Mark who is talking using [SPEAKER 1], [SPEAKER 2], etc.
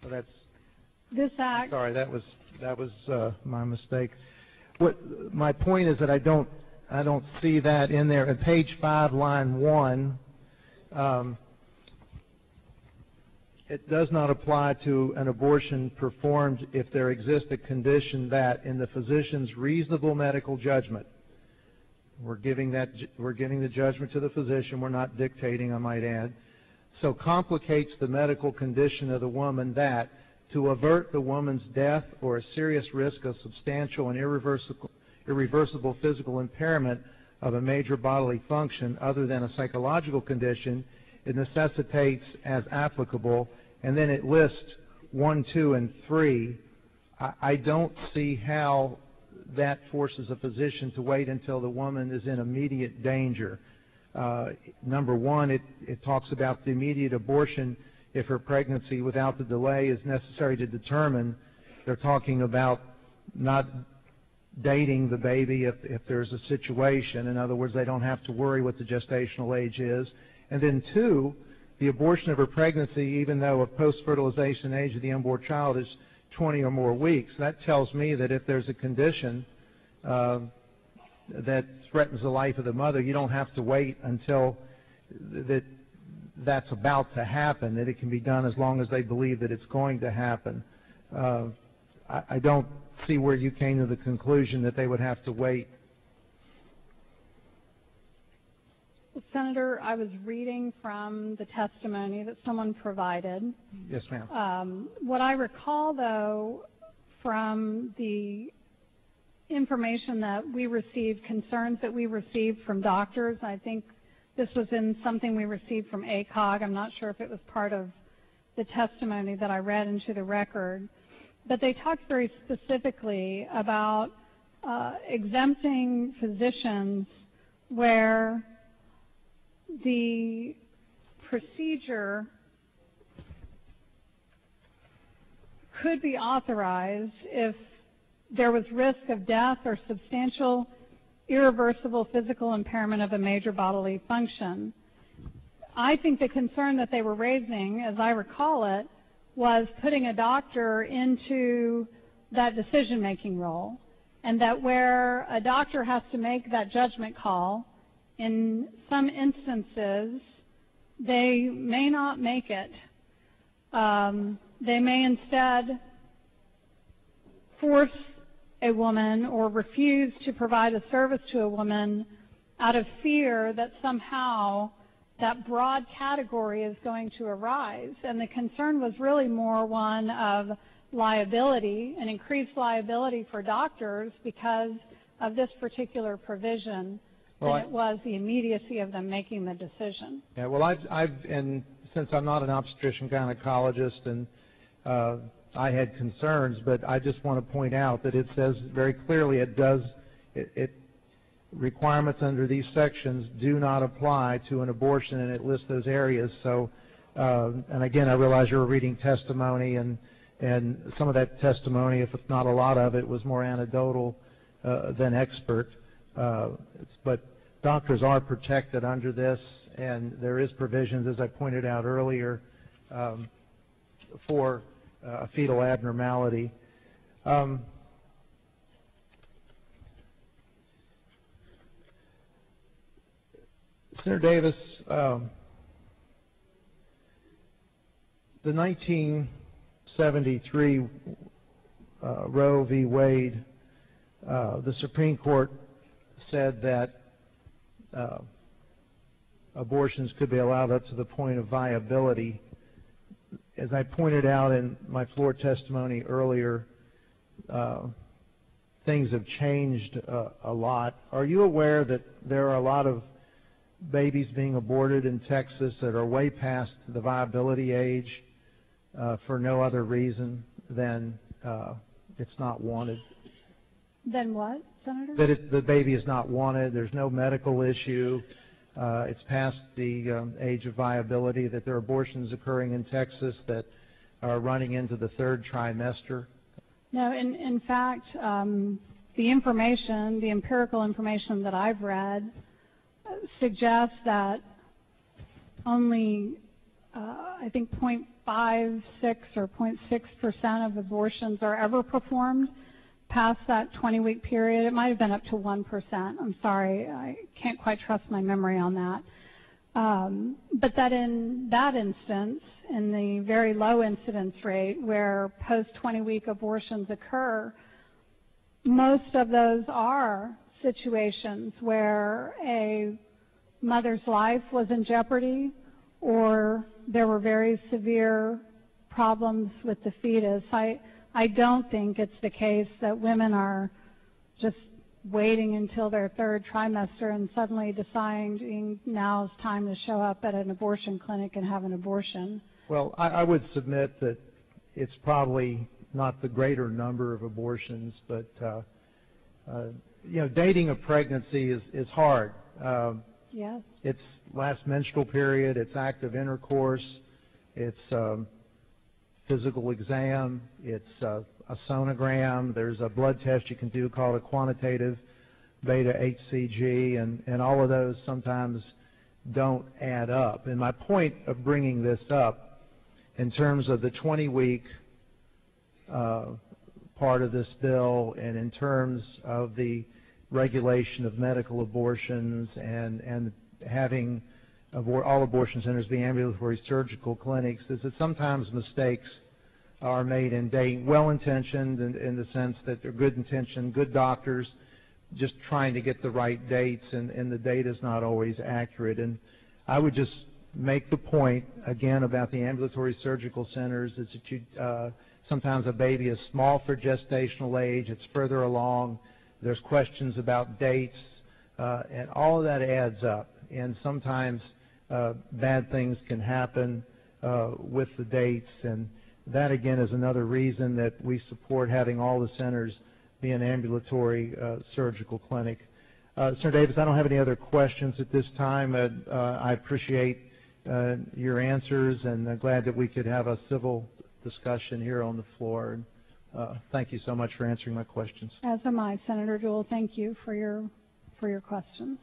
[SPEAKER 1] So that's
[SPEAKER 2] this act.
[SPEAKER 1] Sorry, that was my mistake. My point is that I don't see that in there. At page 5, line 1, it does not apply to an abortion performed if there exists a condition that, in the physician's reasonable medical judgment, we're giving the judgment to the physician. We're not dictating, I might add. So complicates the medical condition of the woman that, to avert the woman's death or a serious risk of substantial and irreversible physical impairment of a major bodily function other than a psychological condition, it necessitates as applicable, and then it lists 1, 2, and 3. I don't see how that forces a physician to wait until the woman is in immediate danger. Number 1, it talks about the immediate abortion if her pregnancy without the delay is necessary to determine. They're talking about not dating the baby if there's a situation. In other words, they don't have to worry what the gestational age is. And then 2, the abortion of her pregnancy, even though a post-fertilization age of the unborn child is 20 or more weeks, that tells me that if there's a condition that threatens the life of the mother, you don't have to wait until that's about to happen, that it can be done as long as they believe that it's going to happen. I don't see where you came to the conclusion that they would have to wait.
[SPEAKER 2] Well, Senator, I was reading from the testimony that someone provided.
[SPEAKER 1] Yes, ma'am.
[SPEAKER 2] What I recall, though, from the information that we received, concerns that we received from doctors, I think this was in something we received from ACOG. I'm not sure if it was part of the testimony that I read into the record. But they talked very specifically about exempting physicians where the procedure could be authorized if there was risk of death or substantial irreversible physical impairment of a major bodily function. I think the concern that they were raising, as I recall it, was putting a doctor into that decision-making role, and that where a doctor has to make that judgment call, in some instances, they may not make it. They may instead force a woman or refuse to provide a service to a woman out of fear that somehow that broad category is going to arise. And the concern was really more one of liability, an increased liability for doctors because of this particular provision, than it was the immediacy of them making the decision.
[SPEAKER 1] Yeah, well, and since I'm not an obstetrician gynecologist, and I had concerns, but I just want to point out that it says very clearly requirements under these sections do not apply to an abortion, and it lists those areas. So, and again, I realize you were reading testimony, and some of that testimony, if it's not a lot of it, was more anecdotal than expert. But doctors are protected under this, and there is provisions, as I pointed out earlier, for a fetal abnormality. Senator Davis, the 1973 Roe v. Wade, the Supreme Court said that abortions could be allowed up to the point of viability. As I pointed out in my floor testimony earlier, things have changed a lot. Are you aware that there are a lot of babies being aborted in Texas that are way past the viability age for no other reason than it's not wanted?
[SPEAKER 2] Then what, Senator?
[SPEAKER 1] That the baby is not wanted, there's no medical issue, it's past the age of viability, that there are abortions occurring in Texas that are running into the 3rd trimester?
[SPEAKER 2] No, in fact, the information, the empirical information that I've read suggests that only I think 0.56 or 0.6% of abortions are ever performed past that 20-week period. It might have been up to 1%. I'm sorry, I can't quite trust my memory on that. But that in that instance, in the very low incidence rate where post-20-week abortions occur, most of those are situations where a mother's life was in jeopardy or there were very severe problems with the fetus. I don't think it's the case that women are just waiting until their third trimester and suddenly deciding now is time to show up at an abortion clinic and have an abortion.
[SPEAKER 1] Well, I would submit that it's probably not the greater number of abortions, but you know, dating a pregnancy is hard.
[SPEAKER 2] Yes.
[SPEAKER 1] It's last menstrual period, it's active intercourse, it's physical exam, it's a sonogram, there's a blood test you can do called a quantitative beta HCG, and all of those sometimes don't add up. And my point of bringing this up in terms of the 20-week part of this bill and in terms of the regulation of medical abortions and having all abortion centers be ambulatory surgical clinics is that sometimes mistakes are made in dating, well-intentioned in the sense that they're good-intentioned, good doctors just trying to get the right dates, and the data is not always accurate. And I would just make the point, again, about the ambulatory surgical centers is that you, sometimes a baby is small for gestational age, it's further along, there's questions about dates, and all of that adds up. And sometimes bad things can happen with the dates, and that again is another reason that we support having all the centers be an ambulatory surgical clinic. Senator Davis, I don't have any other questions at this time. I appreciate your answers, and I'm glad that we could have a civil discussion here on the floor. And thank you so much for answering my questions.
[SPEAKER 2] As am I, Senator Deuell. Thank you for your questions.